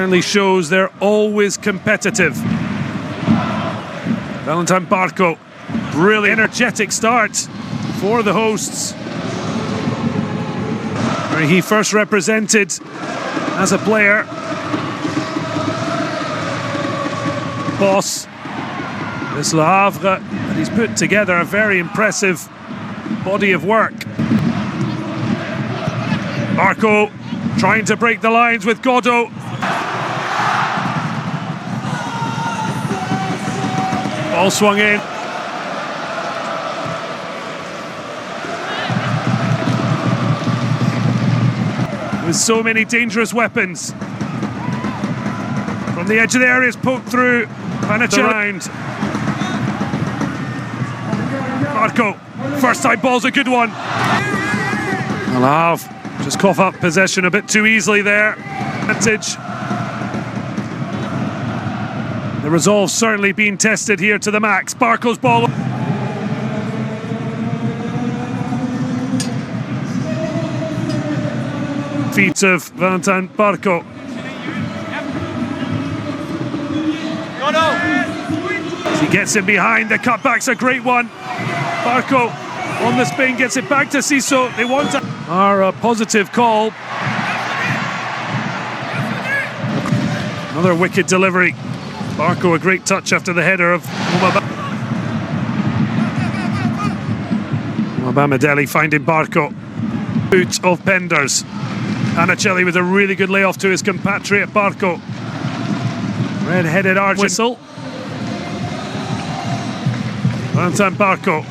Certainly shows they're always competitive. Valentin Barco, really energetic start for the hosts, where he first represented as a player. Boss, this Le Havre, and he's put together a very impressive body of work. Barco trying to break the lines with Godot. Ball swung in. With so many dangerous weapons. From the edge of the area, it's poked through. Around. Barco, first time ball's a good one. Le Havre just cough up possession a bit too easily there. Advantage. The resolve certainly being tested here to the max. Barco's ball. Feet of Valentin Barco. As he gets in behind, the cutback's a great one. Barco on the spin, gets it back to Siso. They want to... Our positive call. Another wicked delivery. Barco, a great touch after the header of Mabamedeli finding Barco. Boot of Penders. Anicelli with a really good layoff to his compatriot Barco. Red-headed arch whistle. Valentin Barco.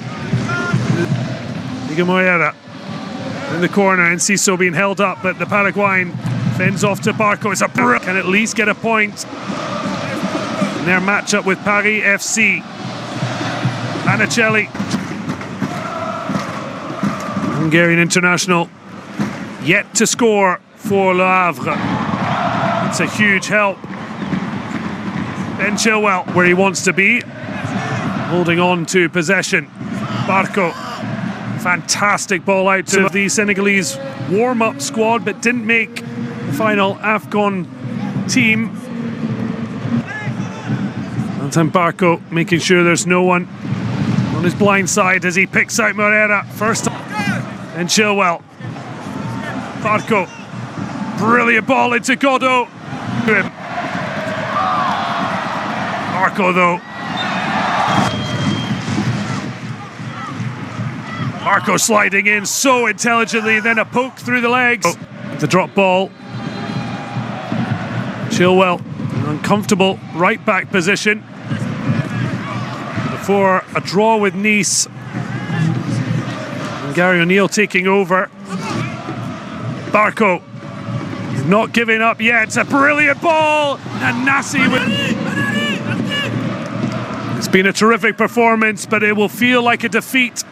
Moreira in the corner, and Siso being held up, but the Paraguayan fends off to Barco. It's a can at least get a point in their matchup with Paris FC. Anicelli, Hungarian international, yet to score for Le Havre. It's a huge help. Ben Chilwell where he wants to be, holding on to possession. Barco, fantastic ball out to the Senegalese warm-up squad, but didn't make the final AFCON team. Valentin Barco making sure there's no one on his blind side as he picks out Moreira first time. And Chilwell. Barco, brilliant ball into Godot. Barco though. Barco sliding in so intelligently, then a poke through the legs. The drop ball. Chilwell, uncomfortable right back position. Before a draw with Nice. And Gary O'Neill taking over. Barco not giving up yet. It's a brilliant ball. And Nasi with... It's been a terrific performance, but it will feel like a defeat